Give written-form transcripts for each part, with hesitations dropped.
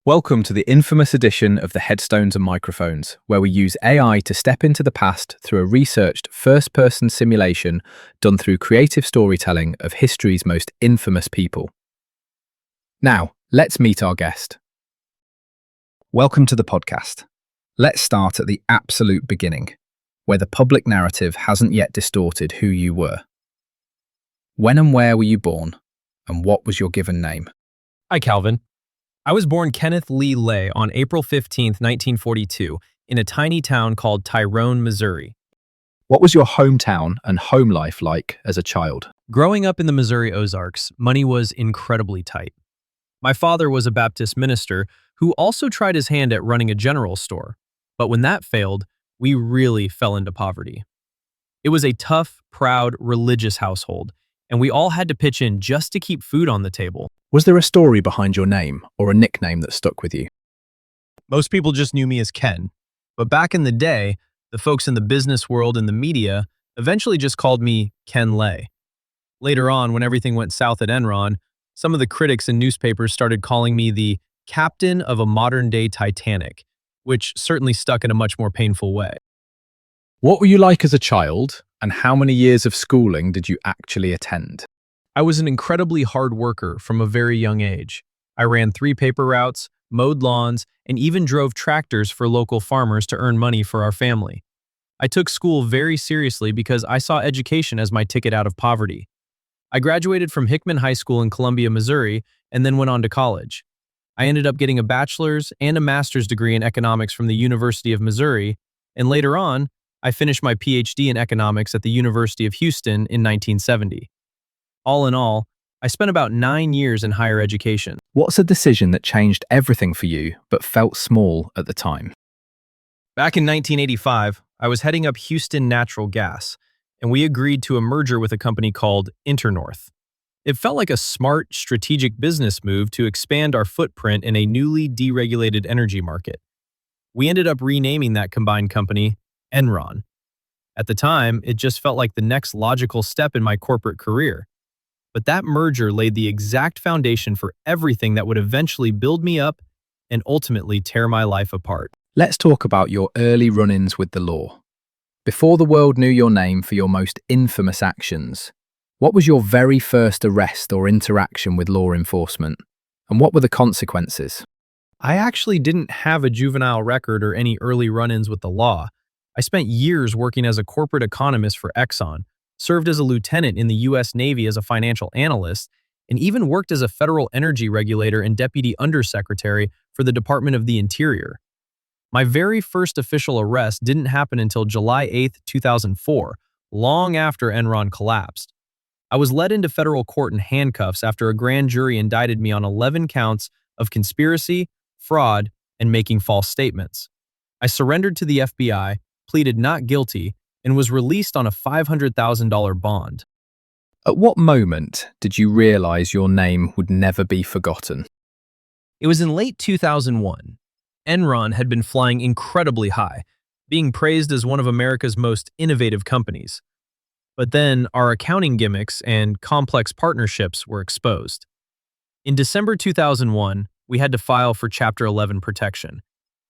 Welcome to the infamous edition of the Headstones and Microphones, where we use AI to step into the past through a researched first-person simulation done through creative storytelling of history's most infamous people. Now, let's meet our guest. Welcome to the podcast. Let's start at the absolute beginning, where the public narrative hasn't yet distorted who you were. When and where were you born, and what was your given name? Hi, Calvin. I was born Kenneth Lay on April 15, 1942, in a tiny town called Tyrone, Missouri. What was your hometown and home life like as a child? Growing up in the Missouri Ozarks, money was incredibly tight. My father was a Baptist minister who also tried his hand at running a general store, but when that failed, we really fell into poverty. It was a tough, proud, religious household, and we all had to pitch in just to keep food on the table. Was there a story behind your name or a nickname that stuck with you? Most people just knew me as Ken, but back in the day, the folks in the business world and the media eventually just called me Ken Lay. Later on, when everything went south at Enron, some of the critics and newspapers started calling me the captain of a modern-day Titanic, which certainly stuck in a much more painful way. What were you like as a child, and how many years of schooling did you actually attend? I was an incredibly hard worker from a very young age. I ran 3 paper routes, mowed lawns, and even drove tractors for local farmers to earn money for our family. I took school very seriously because I saw education as my ticket out of poverty. I graduated from Hickman High School in Columbia, Missouri, and then went on to college. I ended up getting a bachelor's and a master's degree in economics from the University of Missouri, and later on, I finished my PhD in economics at the University of Houston in 1970. All in all, I spent about 9 years in higher education. What's a decision that changed everything for you but felt small at the time? Back in 1985, I was heading up Houston Natural Gas, and we agreed to a merger with a company called Internorth. It felt like a smart, strategic business move to expand our footprint in a newly deregulated energy market. We ended up renaming that combined company Enron. At the time, it just felt like the next logical step in my corporate career. But that merger laid the exact foundation for everything that would eventually build me up and ultimately tear my life apart. Let's talk about your early run-ins with the law. Before the world knew your name for your most infamous actions, what was your very first arrest or interaction with law enforcement? And what were the consequences? I actually didn't have a juvenile record or any early run-ins with the law. I spent years working as a corporate economist for Exxon, served as a lieutenant in the U.S. Navy as a financial analyst, and even worked as a federal energy regulator and deputy undersecretary for the Department of the Interior. My very first official arrest didn't happen until July 8, 2004, long after Enron collapsed. I was led into federal court in handcuffs after a grand jury indicted me on 11 counts of conspiracy, fraud, and making false statements. I surrendered to the FBI, pleaded not guilty, and was released on a $500,000 bond. At what moment did you realize your name would never be forgotten? It was in late 2001. Enron had been flying incredibly high, being praised as one of America's most innovative companies. But then our accounting gimmicks and complex partnerships were exposed. In December 2001, we had to file for Chapter 11 protection.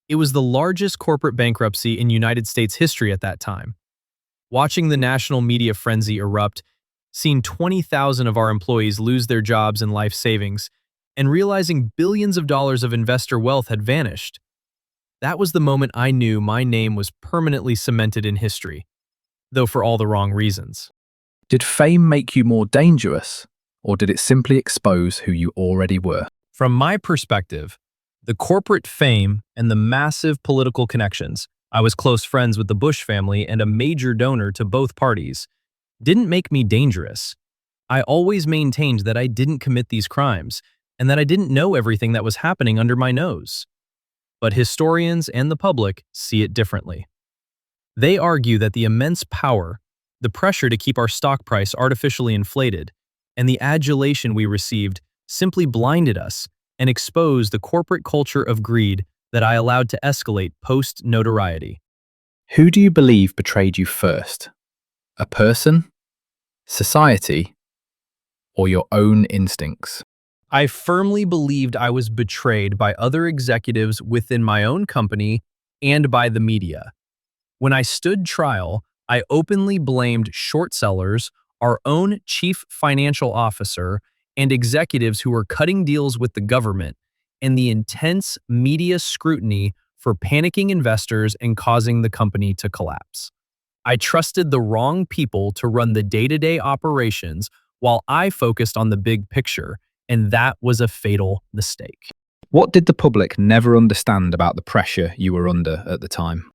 It was the largest corporate bankruptcy in United States history at that time. Watching the national media frenzy erupt, seeing 20,000 of our employees lose their jobs and life savings, and realizing billions of dollars of investor wealth had vanished. That was the moment I knew my name was permanently cemented in history, though for all the wrong reasons. Did fame make you more dangerous, or did it simply expose who you already were? From my perspective, the corporate fame and the massive political connections — I was close friends with the Bush family and a major donor to both parties — didn't make me dangerous. I always maintained that I didn't commit these crimes and that I didn't know everything that was happening under my nose. But historians and the public see it differently. They argue that the immense power, the pressure to keep our stock price artificially inflated, and the adulation we received simply blinded us and exposed the corporate culture of greed that I allowed to escalate post-notoriety. Who do you believe betrayed you first? A person, society, or your own instincts? I firmly believed I was betrayed by other executives within my own company and by the media. When I stood trial, I openly blamed short sellers, our own chief financial officer, and executives who were cutting deals with the government, and the intense media scrutiny for panicking investors and causing the company to collapse. I trusted the wrong people to run the day-to-day operations while I focused on the big picture, and that was a fatal mistake. What did the public never understand about the pressure you were under at the time?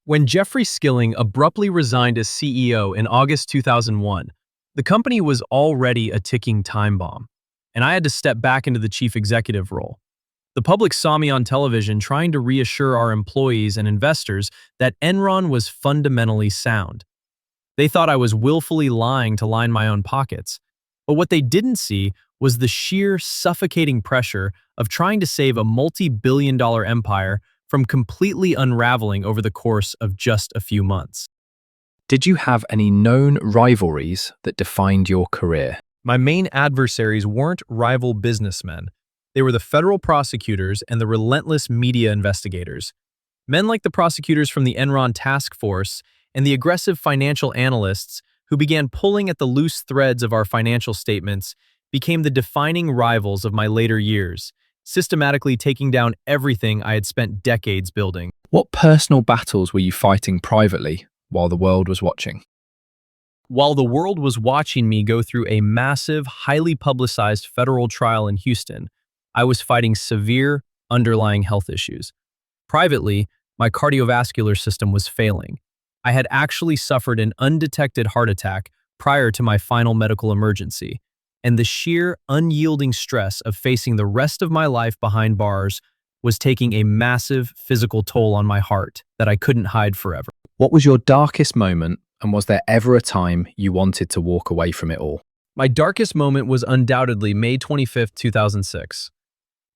When Jeffrey Skilling abruptly resigned as CEO in August 2001, the company was already a ticking time bomb, and I had to step back into the chief executive role. The public saw me on television trying to reassure our employees and investors that Enron was fundamentally sound. They thought I was willfully lying to line my own pockets. But what they didn't see was the sheer suffocating pressure of trying to save a multi-billion-dollar empire from completely unraveling over the course of just a few months. Did you have any known rivalries that defined your career? My main adversaries weren't rival businessmen. They were the federal prosecutors and the relentless media investigators. Men like the prosecutors from the Enron task force and the aggressive financial analysts who began pulling at the loose threads of our financial statements became the defining rivals of my later years, systematically taking down everything I had spent decades building. What personal battles were you fighting privately while the world was watching? While the world was watching me go through a massive, highly publicized federal trial in Houston, I was fighting severe underlying health issues. Privately, my cardiovascular system was failing. I had actually suffered an undetected heart attack prior to my final medical emergency, and the sheer, unyielding stress of facing the rest of my life behind bars was taking a massive physical toll on my heart that I couldn't hide forever. What was your darkest moment, and was there ever a time you wanted to walk away from it all? My darkest moment was undoubtedly May 25th, 2006.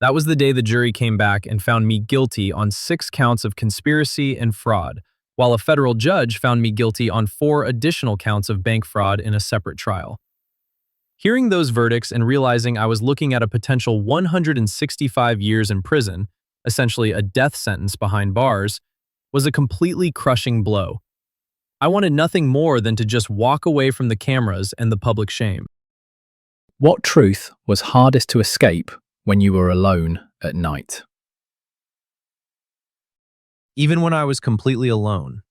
That was the day the jury came back and found me guilty on 6 counts of conspiracy and fraud, while a federal judge found me guilty on 4 additional counts of bank fraud in a separate trial. Hearing those verdicts and realizing I was looking at a potential 165 years in prison, essentially a death sentence behind bars, was a completely crushing blow. I wanted nothing more than to just walk away from the cameras and the public shame. What truth was hardest to escape when you were alone at night? Even when I was completely alone,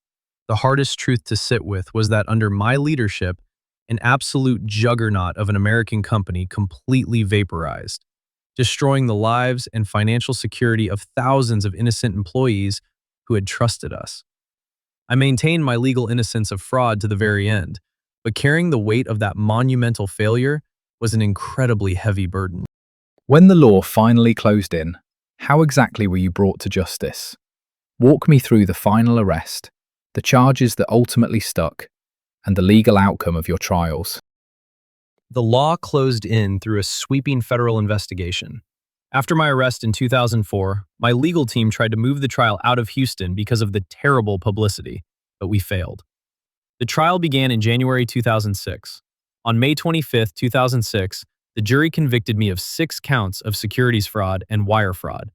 the hardest truth to sit with was that under my leadership, an absolute juggernaut of an American company completely vaporized, destroying the lives and financial security of thousands of innocent employees who had trusted us. I maintained my legal innocence of fraud to the very end, but carrying the weight of that monumental failure was an incredibly heavy burden. When the law finally closed in, how exactly were you brought to justice? Walk me through the final arrest, the charges that ultimately stuck, and the legal outcome of your trials. The law closed in through a sweeping federal investigation. After my arrest in 2004, my legal team tried to move the trial out of Houston because of the terrible publicity, but we failed. The trial began in January 2006. On May 25, 2006, the jury convicted me of 6 counts of securities fraud and wire fraud.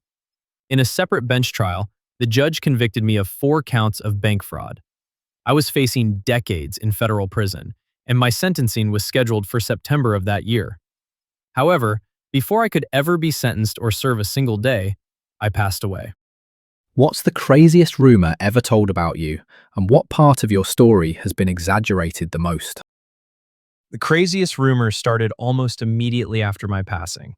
In a separate bench trial, the judge convicted me of 4 counts of bank fraud. I was facing decades in federal prison, and my sentencing was scheduled for September of that year. However, before I could ever be sentenced or serve a single day, I passed away. What's the craziest rumor ever told about you, and what part of your story has been exaggerated the most? The craziest rumor started almost immediately after my passing.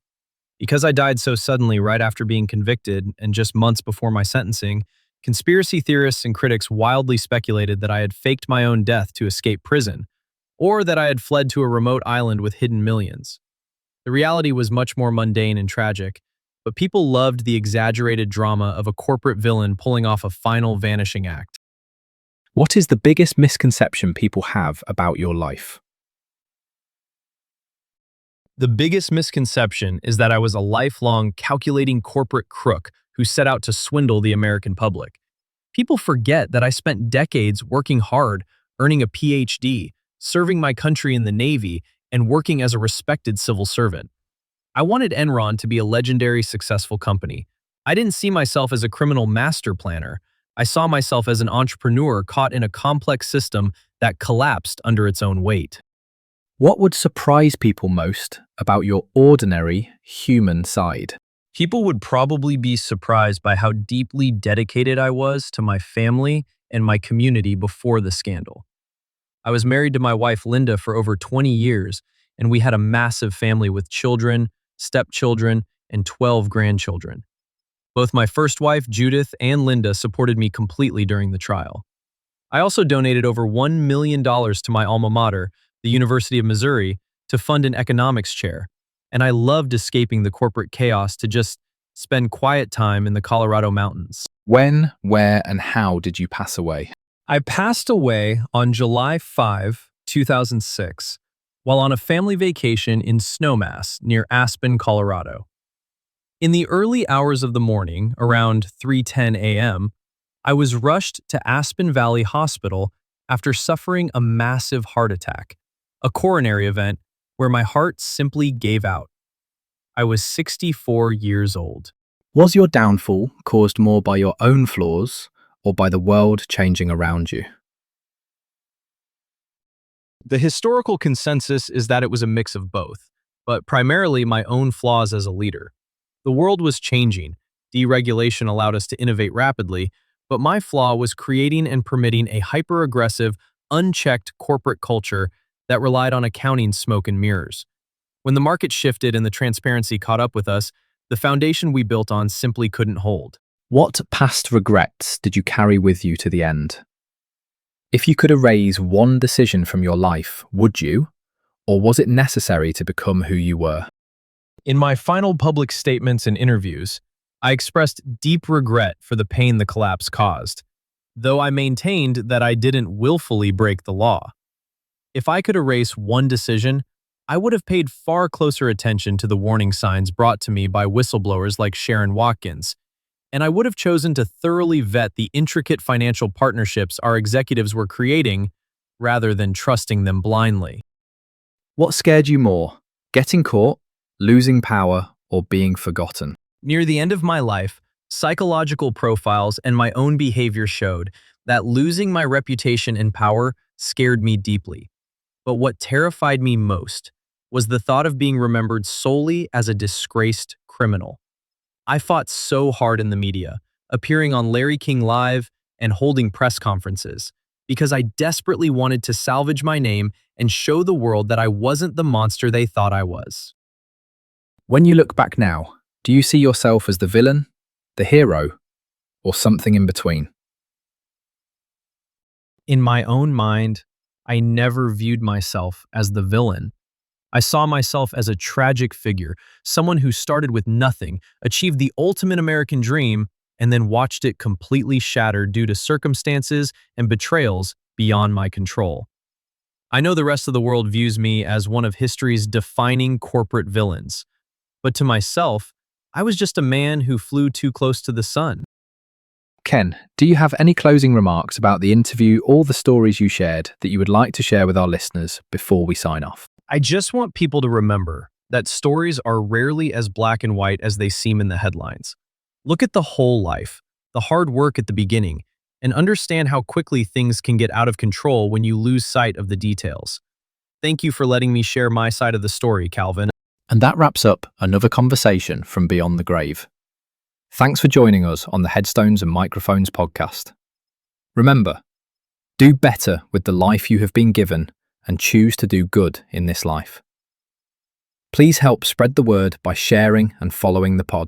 Because I died so suddenly right after being convicted and just months before my sentencing, conspiracy theorists and critics wildly speculated that I had faked my own death to escape prison, or that I had fled to a remote island with hidden millions. The reality was much more mundane and tragic, but people loved the exaggerated drama of a corporate villain pulling off a final vanishing act. What is the biggest misconception people have about your life? The biggest misconception is that I was a lifelong, calculating corporate crook who set out to swindle the American public. People forget that I spent decades working hard, earning a PhD, serving my country in the Navy, and working as a respected civil servant. I wanted Enron to be a legendary, successful company. I didn't see myself as a criminal master planner. I saw myself as an entrepreneur caught in a complex system that collapsed under its own weight. What would surprise people most about your ordinary human side? People would probably be surprised by how deeply dedicated I was to my family and my community before the scandal. I was married to my wife Linda for over 20 years, and we had a massive family with children, stepchildren, and 12 grandchildren. Both my first wife, Judith, and Linda supported me completely during the trial. I also donated over $1 million to my alma mater, the University of Missouri, to fund an economics chair, and I loved escaping the corporate chaos to just spend quiet time in the Colorado mountains. When, where, and how did you pass away? I passed away on July 5, 2006, while on a family vacation in Snowmass near Aspen, Colorado. In the early hours of the morning, around 3:10 a.m., I was rushed to Aspen Valley Hospital after suffering a massive heart attack, a coronary event where my heart simply gave out. I was 64 years old. Was your downfall caused more by your own flaws or by the world changing around you? The historical consensus is that it was a mix of both, but primarily my own flaws as a leader. The world was changing. Deregulation allowed us to innovate rapidly, but my flaw was creating and permitting a hyper-aggressive, unchecked corporate culture that relied on accounting smoke and mirrors. When the market shifted and the transparency caught up with us, the foundation we built on simply couldn't hold. What past regrets did you carry with you to the end? If you could erase one decision from your life, would you? Or was it necessary to become who you were? In my final public statements and interviews, I expressed deep regret for the pain the collapse caused, though I maintained that I didn't willfully break the law. If I could erase one decision, I would have paid far closer attention to the warning signs brought to me by whistleblowers like Sharon Watkins, and I would have chosen to thoroughly vet the intricate financial partnerships our executives were creating rather than trusting them blindly. What scared you more, getting caught, losing power, or being forgotten? Near the end of my life, psychological profiles and my own behavior showed that losing my reputation and power scared me deeply. But what terrified me most was the thought of being remembered solely as a disgraced criminal. I fought so hard in the media, appearing on Larry King Live and holding press conferences, because I desperately wanted to salvage my name and show the world that I wasn't the monster they thought I was. When you look back now, do you see yourself as the villain, the hero, or something in between? In my own mind, I never viewed myself as the villain. I saw myself as a tragic figure, someone who started with nothing, achieved the ultimate American dream, and then watched it completely shattered due to circumstances and betrayals beyond my control. I know the rest of the world views me as one of history's defining corporate villains, but to myself, I was just a man who flew too close to the sun. Ken, do you have any closing remarks about the interview or the stories you shared that you would like to share with our listeners before we sign off? I just want people to remember that stories are rarely as black and white as they seem in the headlines. Look at the whole life, the hard work at the beginning, and understand how quickly things can get out of control when you lose sight of the details. Thank you for letting me share my side of the story, Calvin. And that wraps up another conversation from Beyond the Grave. Thanks for joining us on the Headstones and Microphones podcast. Remember, do better with the life you have been given and choose to do good in this life. Please help spread the word by sharing and following the pod.